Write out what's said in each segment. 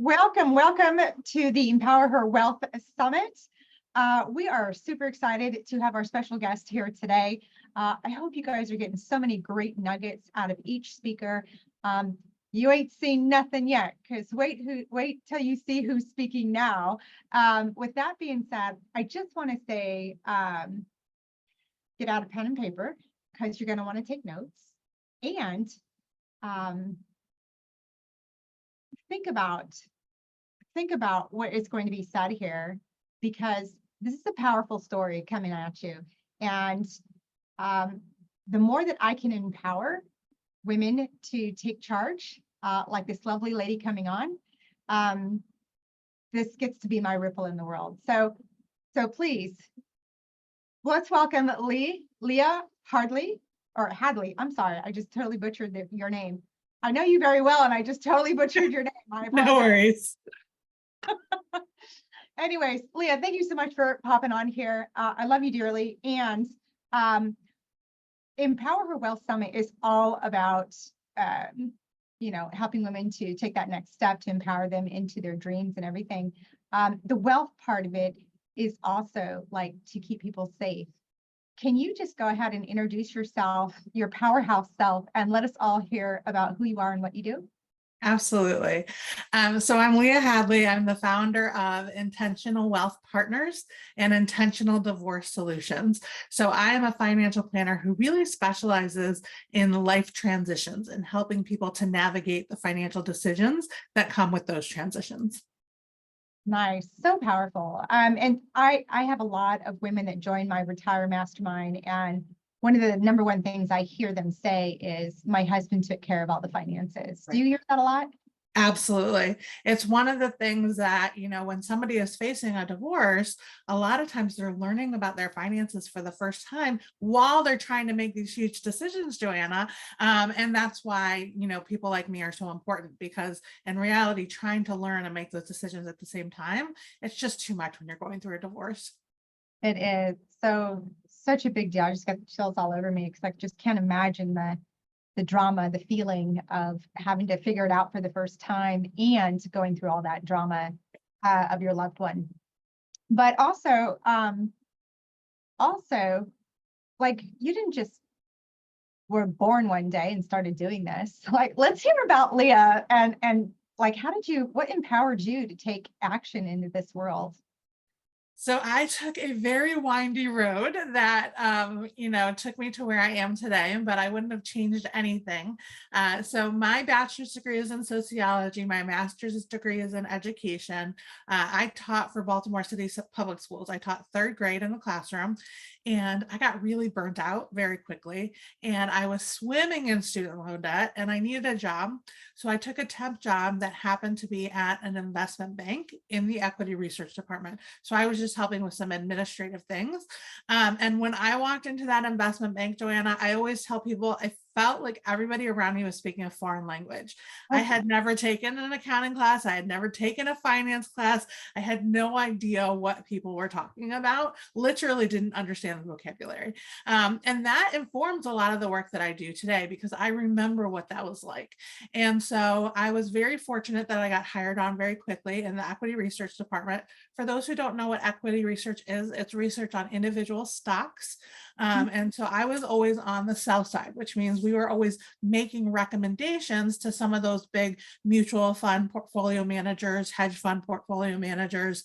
Welcome to the Empower Her Wealth Summit. We are super excited to have our special guest here today. I hope you guys are getting so many great nuggets out of each speaker. You ain't seen nothing yet, because wait till you see who's speaking now. With that being said, I just want to say, get out a pen and paper, because you're going to want to take notes. And think about what is going to be said here, because this is a powerful story coming at you. And the more that I can empower women to take charge, like this lovely lady coming on, this gets to be my ripple in the world. So please, let's welcome Leah Hadley, or Hadley. I'm sorry, I just totally butchered your name. I know you very well, and I just totally butchered your name. No worries. Anyways, Leah, thank you so much for popping on here. I love you dearly. And Empower Her Wealth Summit is all about, helping women to take that next step to empower them into their dreams and everything. The wealth part of it is also like to keep people safe. Can you just go ahead and introduce yourself, your powerhouse self, and let us all hear about who you are and what you do? Absolutely. So I'm Leah Hadley. I'm the founder of Intentional Wealth Partners and Intentional Divorce Solutions. So I am a financial planner who really specializes in life transitions and helping people to navigate the financial decisions that come with those transitions. Nice, so powerful. And I have a lot of women that join my Retire Mastermind, and one of the number one things I hear them say is, my husband took care of all the finances. Right. Do you hear that a lot? Absolutely. It's one of the things that, when somebody is facing a divorce, a lot of times they're learning about their finances for the first time while they're trying to make these huge decisions, Joanna. And that's why, people like me are so important, because in reality, trying to learn and make those decisions at the same time, it's just too much when you're going through a divorce. It is such a big deal. I just got chills all over me, because I just can't imagine the drama, the feeling of having to figure it out for the first time and going through all that drama of your loved one. But also, like, you didn't just were born one day and started doing this. Like, let's hear about Leah and like, what empowered you to take action into this world? So I took a very windy road that, took me to where I am today, but I wouldn't have changed anything. So my bachelor's degree is in sociology. My master's degree is in education. I taught for Baltimore City Public Schools. I taught third grade in the classroom, and I got really burnt out very quickly. And I was swimming in student loan debt, and I needed a job. So I took a temp job that happened to be at an investment bank in the equity research department. So I was just helping with some administrative things. And when I walked into that investment bank, Joanna, I always tell people I felt like everybody around me was speaking a foreign language. I had never taken an accounting class. I had never taken a finance class. I had no idea what people were talking about, literally didn't understand the vocabulary. And that informs a lot of the work that I do today, because I remember what that was like. And so I was very fortunate that I got hired on very quickly in the equity research department. For those who don't know what equity research is, it's research on individual stocks. And so I was always on the sell side, which means we were always making recommendations to some of those big mutual fund portfolio managers, hedge fund portfolio managers,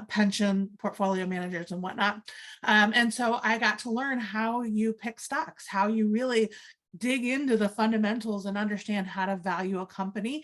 pension portfolio managers, and whatnot. And so I got to learn how you pick stocks, how you really dig into the fundamentals and understand how to value a company,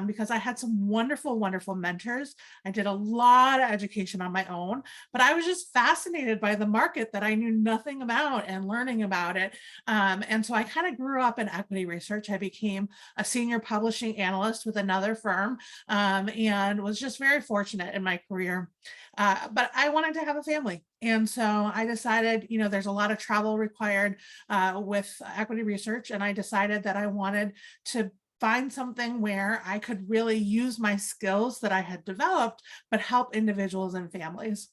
because I had some wonderful, wonderful mentors. I did a lot of education on my own, but I was just fascinated by the market that I knew nothing about and learning about it. And so I kind of grew up in equity research. I became a senior publishing analyst with another firm, and was just very fortunate in my career. But I wanted to have a family. And so I decided, there's a lot of travel required with equity research. And I decided that I wanted to find something where I could really use my skills that I had developed, but help individuals and families.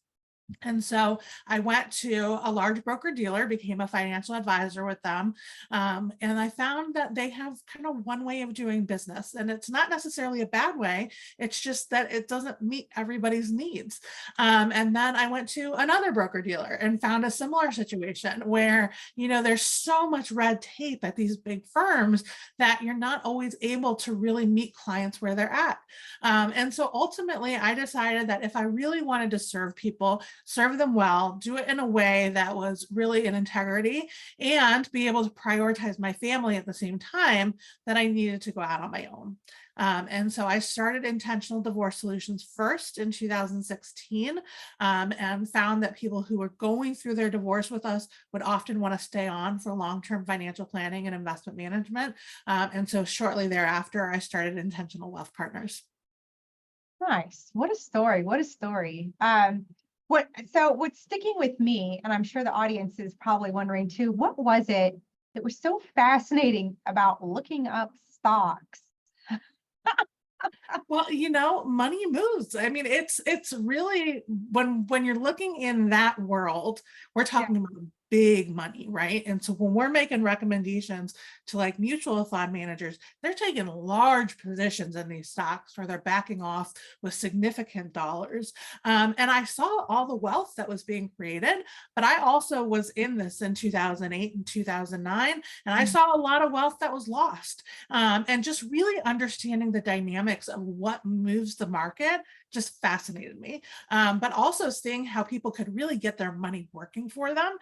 And so I went to a large broker dealer, became a financial advisor with them. And I found that they have kind of one way of doing business. And it's not necessarily a bad way. It's just that it doesn't meet everybody's needs. And then I went to another broker dealer and found a similar situation where, there's so much red tape at these big firms that you're not always able to really meet clients where they're at. And so ultimately, I decided that if I really wanted to serve them well, do it in a way that was really in integrity, and be able to prioritize my family at the same time, that I needed to go out on my own. And so I started Intentional Divorce Solutions first in 2016, and found that people who were going through their divorce with us would often want to stay on for long-term financial planning and investment management. And so shortly thereafter, I started Intentional Wealth Partners. Nice. What a story. What a story. What's sticking with me, and I'm sure the audience is probably wondering too, what was it that was so fascinating about looking up stocks? Well, money moves. I mean, it's really, when you're looking in that world, we're talking about big money, right? And so when we're making recommendations to like mutual fund managers, they're taking large positions in these stocks, or they're backing off with significant dollars. And I saw all the wealth that was being created, but I also was in this in 2008 and 2009, and I saw a lot of wealth that was lost. And just really understanding the dynamics of what moves the market just fascinated me. But also seeing how people could really get their money working for them,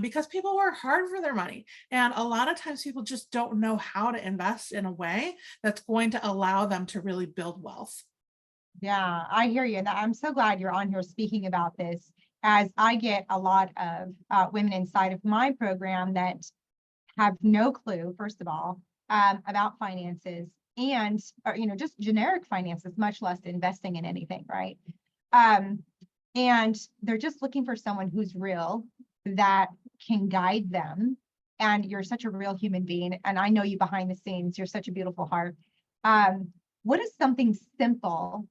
because people work hard for their money. And a lot of times people just don't know how to invest in a way that's going to allow them to really build wealth. Yeah, I hear you. And I'm so glad you're on here speaking about this, as I get a lot of women inside of my program that have no clue, first of all, about finances, and just generic finances, much less investing in anything, right? And they're just looking for someone who's real, that can guide them. And you're such a real human being, and I know you behind the scenes. You're such a beautiful heart. What is something simple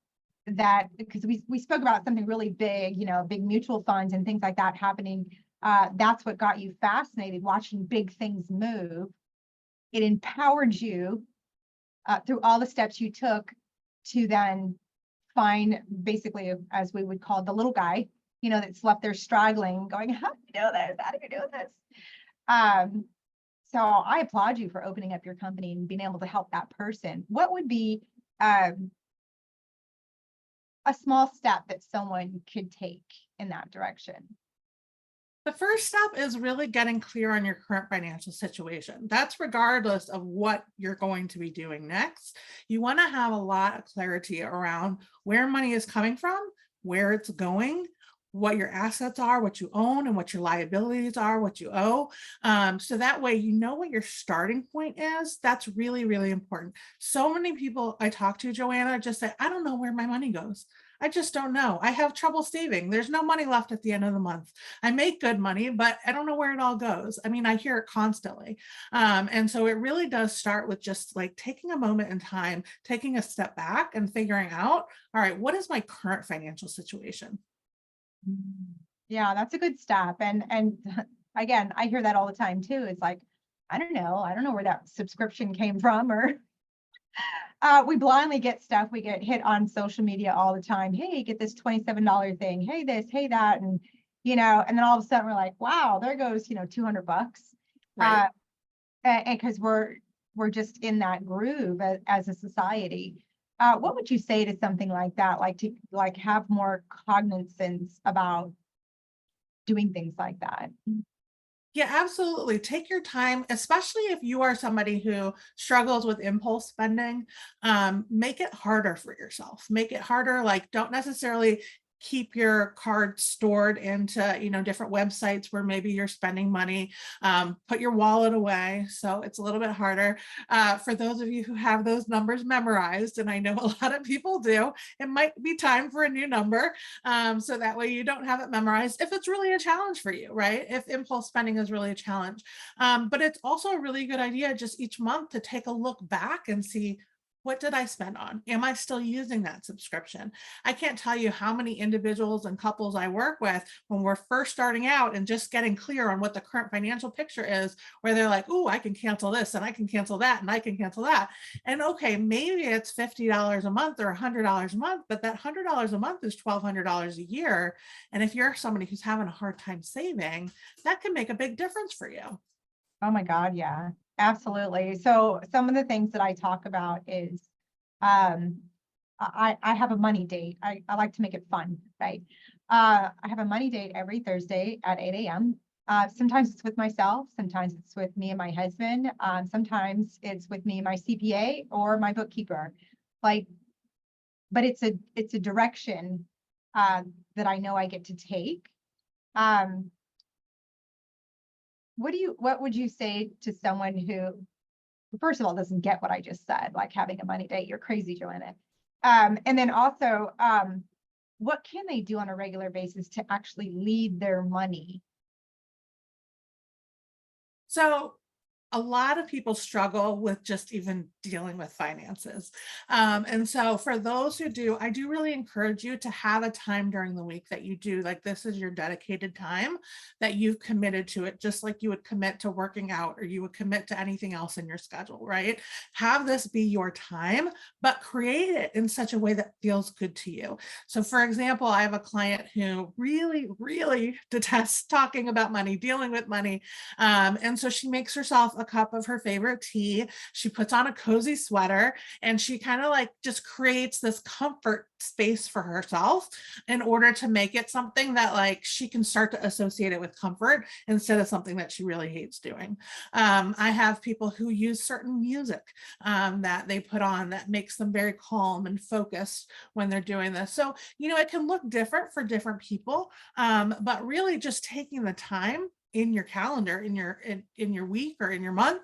that, because we spoke about something really big, big mutual funds and things like that happening. That's what got you fascinated, watching big things move. It empowered you through all the steps you took to then find, basically, as we would call the little guy, that's left there straggling, going, how do you do this? How do you do this? So I applaud you for opening up your company and being able to help that person. What would be a small step that someone could take in that direction? The first step is really getting clear on your current financial situation. That's regardless of what you're going to be doing next. You want to have a lot of clarity around where money is coming from, where it's going, what your assets are, what you own, and what your liabilities are, what you owe. So that way, you know what your starting point is. That's really, really important. So many people I talk to, Joanna, just say, I don't know where my money goes. I just don't know. I have trouble saving. There's no money left at the end of the month. I make good money, but I don't know where it all goes. I mean, I hear it constantly. And so it really does start with just like taking a moment in time, taking a step back and figuring out, all right, what is my current financial situation? Yeah, that's a good step. And again, I hear that all the time too. It's like, I don't know where that subscription came from, or we blindly get stuff. We get hit on social media all the time. Hey, get this $27 thing. Hey, this, hey, that. And, and then all of a sudden we're like, wow, there goes, $200. Right. And because we're just in that groove as a society. What would you say to something like that? Like to have more cognizance about doing things like that? Yeah, absolutely. Take your time, especially if you are somebody who struggles with impulse spending. Make it harder for yourself. Make it harder. Like, don't necessarily keep your card stored into different websites where maybe you're spending money. Put your wallet away, so it's a little bit harder. For those of you who have those numbers memorized, and I know a lot of people do, it might be time for a new number, so that way you don't have it memorized if it's really a challenge for you, right? If impulse spending is really a challenge. But it's also a really good idea just each month to take a look back and see, What did I spend on? Am I still using that subscription? I can't tell you how many individuals and couples I work with when we're first starting out and just getting clear on what the current financial picture is, where they're like, oh, I can cancel this and I can cancel that and I can cancel that. And okay, maybe it's $50 a month or $100 a month, but that $100 a month is $1,200 a year. And if you're somebody who's having a hard time saving, that can make a big difference for you. Oh my God, yeah, absolutely. So some of the things that I talk about is I have a money date. I like to make it fun, right? I have a money date every Thursday at 8 a.m. Sometimes it's with myself, sometimes it's with me and my husband, sometimes it's with me and my CPA or my bookkeeper. Like, but it's a direction that I know I get to take. What would you say to someone who, first of all, doesn't get what I just said, like having a money date? You're crazy doing it. And then also, what can they do on a regular basis to actually lead their money? So a lot of people struggle with just even dealing with finances. And so for those who do, I do really encourage you to have a time during the week that you do, like this is your dedicated time that you've committed to it, just like you would commit to working out or you would commit to anything else in your schedule, right? Have this be your time, but create it in such a way that feels good to you. So for example, I have a client who really, really detests talking about money, dealing with money. And so she makes herself a cup of her favorite tea. She puts on a cozy sweater and she kind of like just creates this comfort space for herself in order to make it something that like she can start to associate it with comfort instead of something that she really hates doing. I have people who use certain music that they put on that makes them very calm and focused when they're doing this. So, you know, it can look different for different people, but really just taking the time in your calendar, in your week or in your month,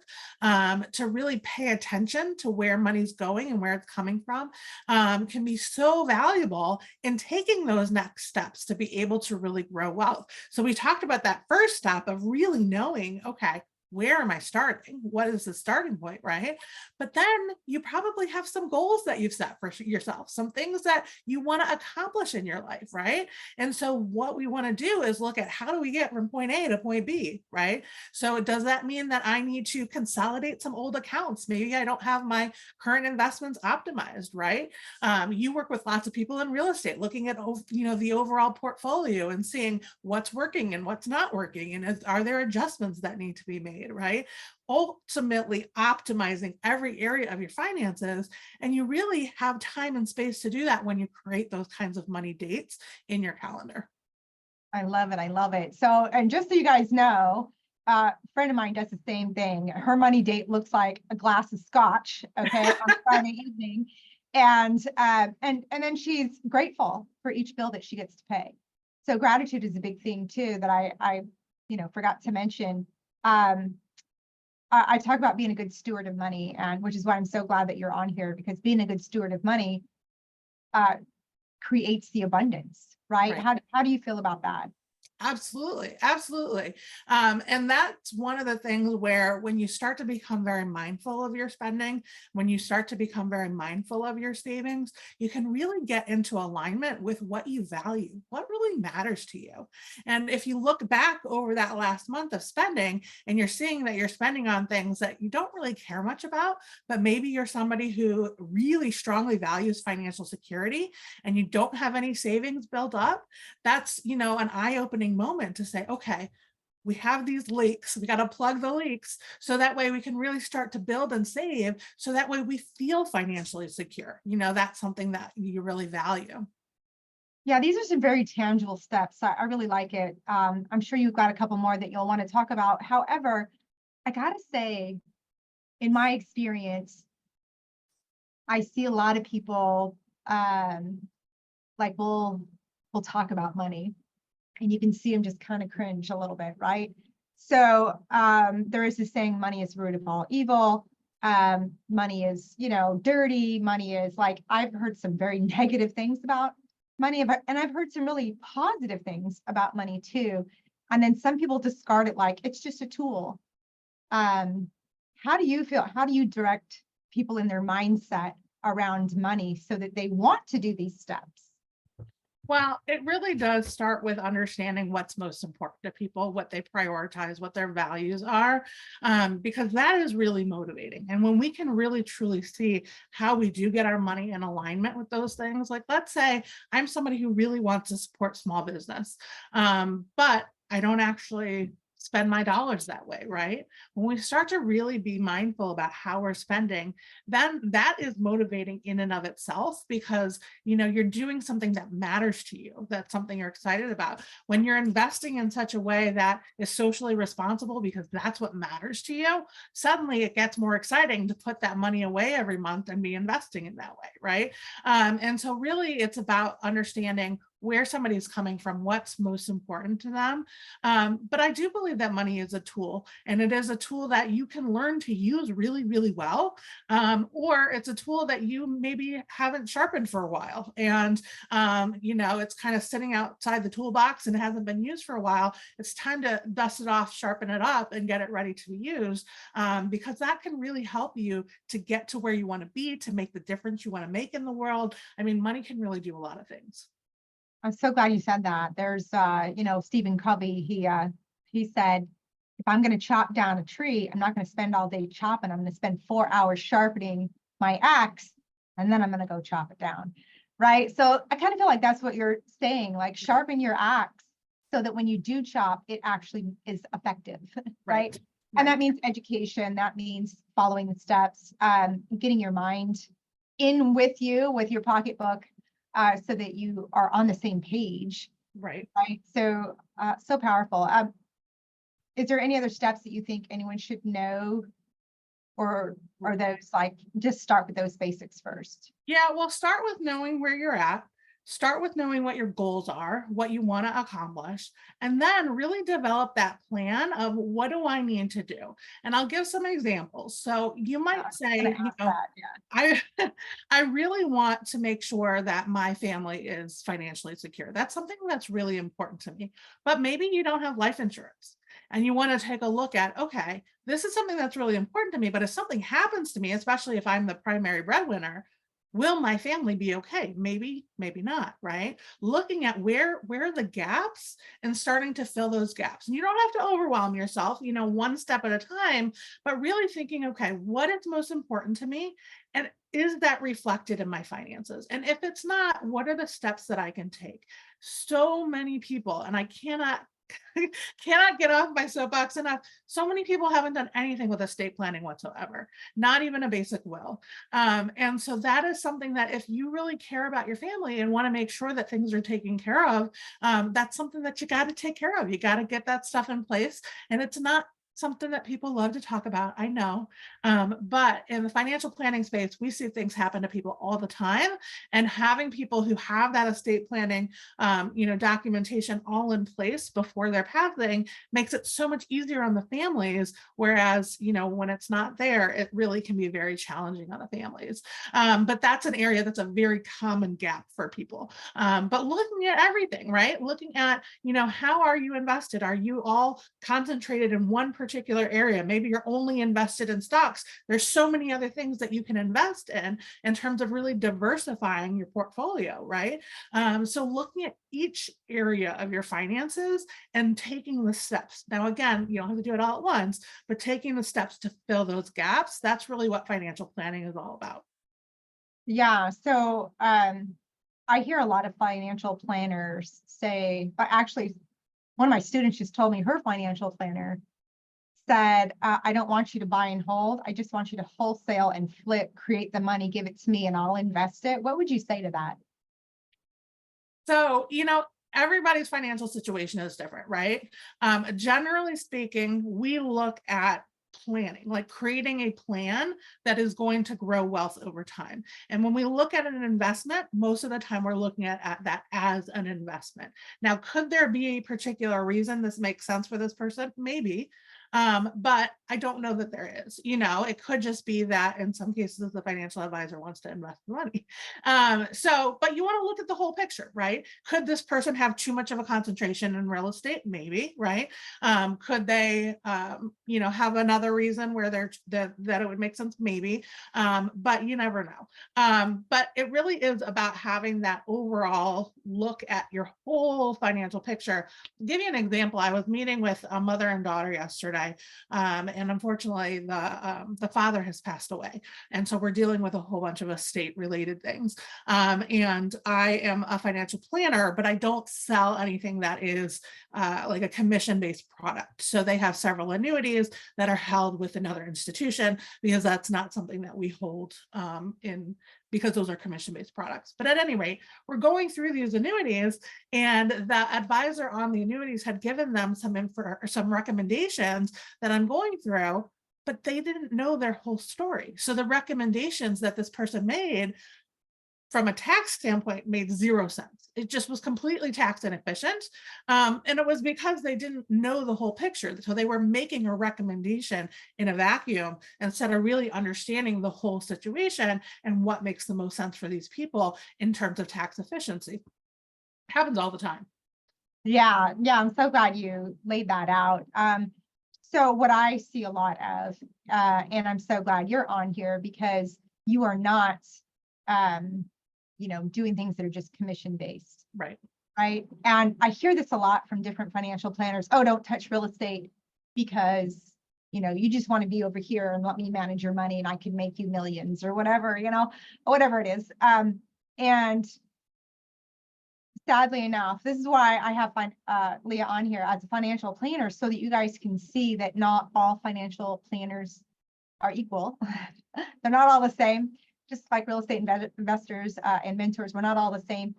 to really pay attention to where money's going and where it's coming from, can be so valuable in taking those next steps to be able to really grow wealth. So we talked about that first step of really knowing, okay, where am I starting? What is the starting point, right? But then you probably have some goals that you've set for yourself, some things that you want to accomplish in your life, right? And so what we want to do is look at how do we get from point A to point B, right? So does that mean that I need to consolidate some old accounts? Maybe I don't have my current investments optimized, right? You work with lots of people in real estate, looking at, you know, the overall portfolio and seeing what's working and what's not working, and are there adjustments that need to be made, right? Ultimately optimizing every area of your finances. And you really have time and space to do that when you create those kinds of money dates in your calendar. I love it. I love it. So, and just so you guys know, a friend of mine does the same thing. Her money date looks like a glass of scotch, okay, on Friday evening. And then she's grateful for each bill that she gets to pay. So gratitude is a big thing too that I forgot to mention. I talk about being a good steward of money, and which is why I'm so glad that you're on here, because being a good steward of money creates the abundance, right? Right. How do you feel about that? Absolutely. Absolutely. And that's one of the things where when you start to become very mindful of your spending, when you start to become very mindful of your savings, you can really get into alignment with what you value, what really matters to you. And if you look back over that last month of spending and you're seeing that you're spending on things that you don't really care much about, but maybe you're somebody who really strongly values financial security and you don't have any savings built up, that's, you know, an eye-opening moment to say, okay, we have these leaks, we got to plug the leaks so that way we can really start to build and save, so that way we feel financially secure. You know, that's something that you really value. Yeah, these are some very tangible steps. I really like it. I'm sure you've got a couple more that you'll want to talk about. However, I gotta say, in my experience, I see a lot of people like we'll talk about money, and you can see them just kind of cringe a little bit, right? So there is this saying, money is the root of all evil. Money is, dirty. Money is like, I've heard some very negative things about money, and I've heard some really positive things about money too. And then some people discard it like it's just a tool. How do you feel? How do you direct people in their mindset around money so that they want to do these steps? Well, it really does start with understanding what's most important to people, what they prioritize, what their values are, because that is really motivating. And when we can really truly see how we do get our money in alignment with those things, like let's say I'm somebody who really wants to support small business, but I don't actually spend my dollars that way, right? When we start to really be mindful about how we're spending, then that is motivating in and of itself because you're doing something that matters to you, that's something you're excited about. When you're investing in such a way that is socially responsible because that's what matters to you, suddenly it gets more exciting to put that money away every month and be investing in that way, right? And so really it's about understanding where somebody's coming from, what's most important to them. But I do believe that money is a tool, and it is a tool that you can learn to use really, really well. Or it's a tool that you maybe haven't sharpened for a while. And, it's kind of sitting outside the toolbox and it hasn't been used for a while. It's time to dust it off, sharpen it up, and get it ready to be used, because that can really help you to get to where you want to be, to make the difference you want to make in the world. I mean, money can really do a lot of things. I'm so glad you said that. There's, Stephen Covey, he said, if I'm going to chop down a tree, I'm not going to spend all day chopping. I'm going to spend 4 hours sharpening my axe, and then I'm going to go chop it down. Right. So I kind of feel like that's what you're saying, like sharpen your axe so that when you do chop, it actually is effective. Right. And that means education. That means following the steps, getting your mind in with you, with your pocketbook, so that you are on the same page. Right. Right. So, so powerful. Is there any other steps that you think anyone should know, or are those like, just start with those basics first? Yeah, well, start with knowing where you're at. Start with knowing what your goals are, what you want to accomplish, and then really develop that plan of what do I need to do? And I'll give some examples. So you might say, I I really want to make sure that my family is financially secure. That's something that's really important to me. But maybe you don't have life insurance and you want to take a look at, okay, this is something that's really important to me, but if something happens to me, especially if I'm the primary breadwinner, will my family be okay? Maybe, maybe not, right? Looking at where are the gaps and starting to fill those gaps. And you don't have to overwhelm yourself, one step at a time, but really thinking, okay, what is most important to me? And is that reflected in my finances? And if it's not, what are the steps that I can take? So many people, and I cannot get off my soapbox enough. So many people haven't done anything with estate planning whatsoever, not even a basic will. And so that is something that if you really care about your family and want to make sure that things are taken care of, that's something that you got to take care of. You got to get that stuff in place. And it's not something that people love to talk about, I know. But in the financial planning space, we see things happen to people all the time. And having people who have that estate planning, documentation all in place before they're passing makes it so much easier on the families. Whereas, when it's not there, it really can be very challenging on the families. But that's an area that's a very common gap for people. But looking at everything, right? Looking at, how are you invested? Are you all concentrated in one particular area? Maybe you're only invested in stocks. There's so many other things that you can invest in terms of really diversifying your portfolio, right? So looking at each area of your finances and taking the steps. Now, again, you don't have to do it all at once, but taking the steps to fill those gaps, that's really what financial planning is all about. Yeah. So, I hear a lot of financial planners say, actually, one of my students just told me her financial planner said, I don't want you to buy and hold. I just want you to wholesale and flip, create the money, give it to me, and I'll invest it. What would you say to that? So, everybody's financial situation is different, right? Generally speaking, we look at planning, like creating a plan that is going to grow wealth over time. And when we look at an investment, most of the time we're looking at that as an investment. Now, could there be a particular reason this makes sense for this person? Maybe. But I don't know that there is. It could just be that in some cases the financial advisor wants to invest the money. But you want to look at the whole picture, right? Could this person have too much of a concentration in real estate? Maybe, right? Could they, have another reason where that it would make sense? Maybe, but you never know. But it really is about having that overall look at your whole financial picture. I'll give you an example. I was meeting with a mother and daughter yesterday, and unfortunately, the father has passed away, and so we're dealing with a whole bunch of estate-related things. And I am a financial planner, but I don't sell anything that is like a commission-based product. So they have several annuities that are held with another institution because that's not something that we hold because those are commission-based products. But at any rate, we're going through these annuities, and the advisor on the annuities had given them some recommendations that I'm going through, but they didn't know their whole story. So the recommendations that this person made from a tax standpoint made zero sense. It just was completely tax inefficient. And it was because they didn't know the whole picture. So they were making a recommendation in a vacuum instead of really understanding the whole situation and what makes the most sense for these people in terms of tax efficiency. It happens all the time. Yeah, I'm so glad you laid that out. So what I see a lot of, and I'm so glad you're on here because you are not doing things that are just commission based. Right. Right. And I hear this a lot from different financial planners. Oh, don't touch real estate because, you just want to be over here and let me manage your money and I can make you millions or whatever, whatever it is. And sadly enough, this is why I have Leah on here as a financial planner so that you guys can see that not all financial planners are equal. They're not all the same. Just like real estate investors and mentors, we're not all the same.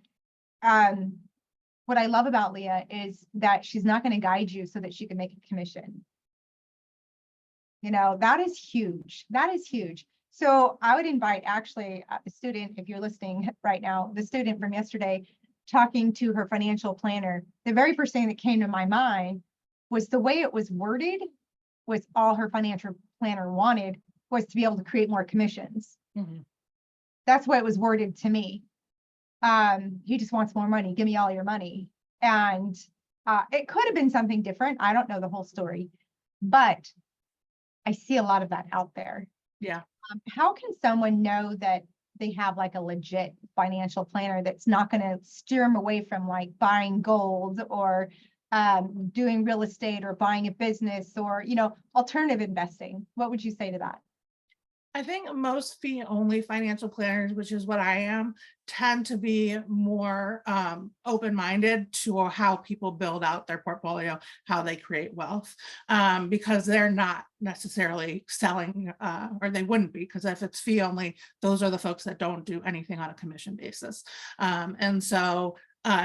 What I love about Leah is that she's not going to guide you so that she can make a commission. That is huge. That is huge. So I would invite actually the student, if you're listening right now, the student from yesterday talking to her financial planner, the very first thing that came to my mind was the way it was worded was all her financial planner wanted was to be able to create more commissions. Mm-hmm. That's what it was worded to me. He just wants more money. Give me all your money. And it could have been something different. I don't know the whole story, but I see a lot of that out there. Yeah. How can someone know that they have like a legit financial planner that's not going to steer them away from like buying gold or doing real estate or buying a business or, alternative investing? What would you say to that? I think most fee-only financial planners, which is what I am, tend to be more open-minded to how people build out their portfolio, how they create wealth, because they're not necessarily selling, or they wouldn't be, because if it's fee-only, those are the folks that don't do anything on a commission basis. And so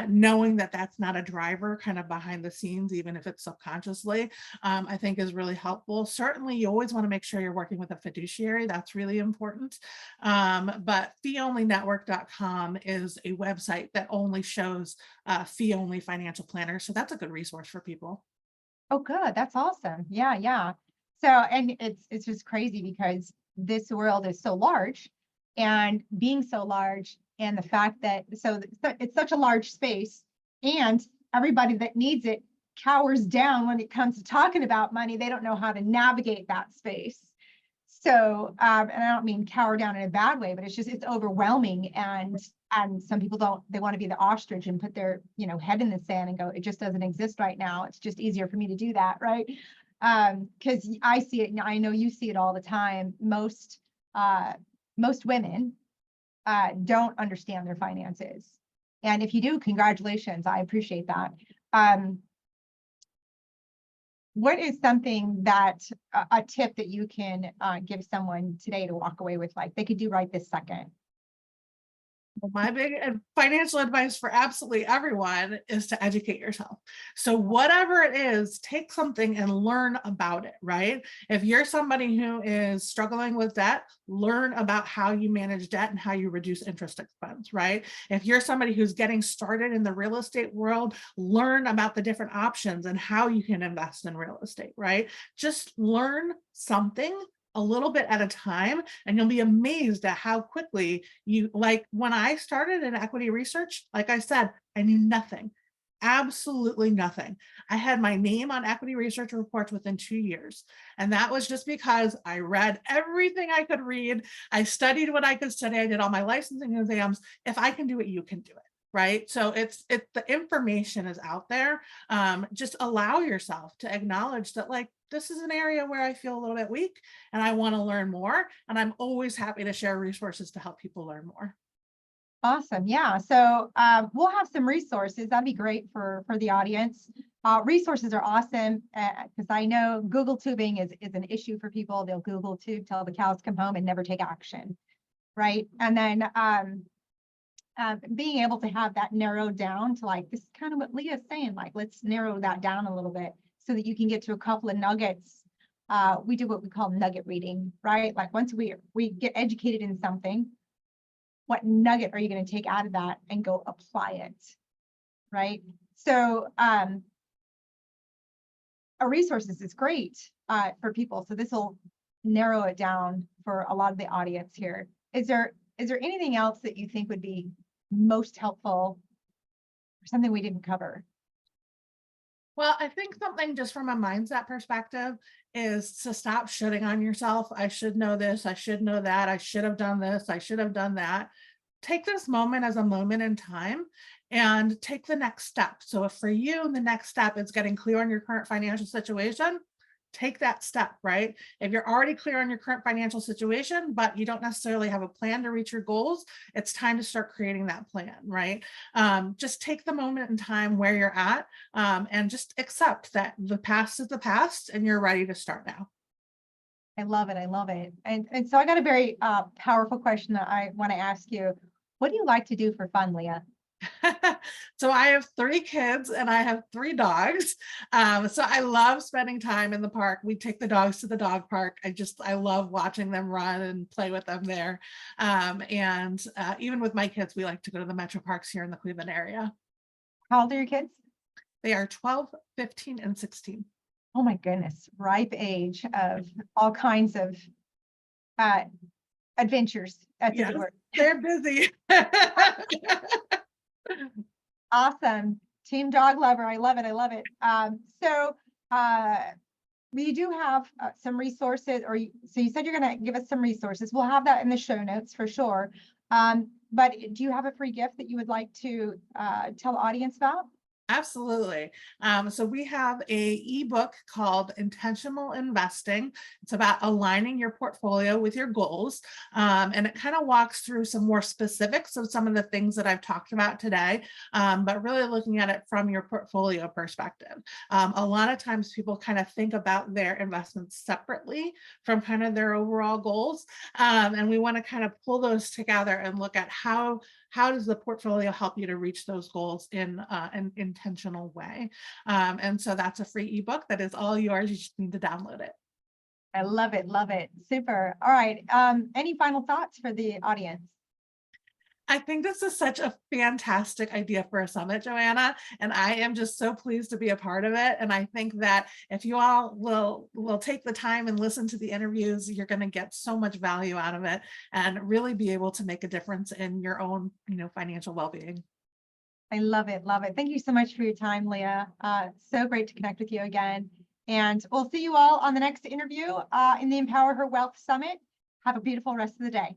knowing that that's not a driver kind of behind the scenes, even if it's subconsciously, I think is really helpful. Certainly, you always want to make sure you're working with a fiduciary. That's really important. But feeonlynetwork.com is a website that only shows fee-only financial planners. So that's a good resource for people. Oh, good. That's awesome. Yeah. So, and it's just crazy because this world is so large, and being so large, and the fact that it's such a large space, and everybody that needs it cowers down when it comes to talking about money. They don't know how to navigate that space. So, and I don't mean cower down in a bad way, but it's overwhelming, and some people they want to be the ostrich and put their head in the sand and go, it just doesn't exist right now. It's just easier for me to do that, right? Because I see it, and I know you see it all the time. Most women don't understand their finances, and if you do, congratulations. I appreciate that. What is something that a tip that you can give someone today to walk away with, like they could do right this second? My big financial advice for absolutely everyone is to educate yourself. So whatever it is, take something and learn about it, right? If you're somebody who is struggling with debt, learn about how you manage debt and how you reduce interest expense, right? If you're somebody who's getting started in the real estate world, learn about the different options and how you can invest in real estate, right? Just learn something a little bit at a time, and you'll be amazed at how quickly you, like when I started in equity research, like I said, I knew nothing, absolutely nothing. I had my name on equity research reports within 2 years. And that was just because I read everything I could read. I studied what I could study. I did all my licensing exams. If I can do it, you can do it. Right. So it's the information is out there. Just allow yourself to acknowledge that, like, this is an area where I feel a little bit weak and I want to learn more. And I'm always happy to share resources to help people learn more. Awesome. Yeah. So we'll have some resources. That'd be great for the audience. Resources are awesome because I know Google tubing is an issue for people. They'll Google tube till the cows come home and never take action. Right. And then being able to have that narrowed down to, like, this is kind of what Leah's saying, like, let's narrow that down a little bit so that you can get to a couple of nuggets. We do what we call nugget reading, right? Like, once we get educated in something, what nugget are you going to take out of that and go apply it, right? So a resources is great for people. So this will narrow it down for a lot of the audience here. Is there anything else that you think would be most helpful, or something we didn't cover? Well, I think something just from a mindset perspective is to stop shitting on yourself. I should know this. I should know that. I should have done this. I should have done that. Take this moment as a moment in time and take the next step. So if for you, the next step is getting clear on your current financial situation, take that step, right? If you're already clear on your current financial situation, but you don't necessarily have a plan to reach your goals, it's time to start creating that plan, right? Just take the moment in time where you're at and just accept that the past is the past and you're ready to start now. I love it. I love it. And so I got a very powerful question that I want to ask you. What do you like to do for fun, Leah? So I have 3 kids and I have 3 dogs. So I love spending time in the park. We take the dogs to the dog park. I love watching them run and play with them there. Even with my kids, we like to go to the metro parks here in the Cleveland area. How old are your kids? They are 12, 15, and 16. Oh my goodness, ripe age of all kinds of adventures. That's a Yes, good word. they're busy. Awesome. Team dog lover. I love it. I love it. We do have some resources, so you said you're going to give us some resources. We'll have that in the show notes for sure. But do you have a free gift that you would like to tell the audience about? Absolutely. So we have a ebook called Intentional Investing. It's about aligning your portfolio with your goals. And it kind of walks through some more specifics of some of the things that I've talked about today, but really looking at it from your portfolio perspective. A lot of times people kind of think about their investments separately from kind of their overall goals. And we want to kind of pull those together and look at how does the portfolio help you to reach those goals in an intentional way. And so that's a free ebook that is all yours. You just need to download it. I love it. Love it. Super. All right. Any final thoughts for the audience? I think this is such a fantastic idea for a summit, Joanna, and I am just so pleased to be a part of it. And I think that if you all will take the time and listen to the interviews, you're going to get so much value out of it and really be able to make a difference in your own, financial well-being. I love it. Love it. Thank you so much for your time, Leah. So great to connect with you again. And we'll see you all on the next interview in the Empower Her Wealth Summit. Have a beautiful rest of the day.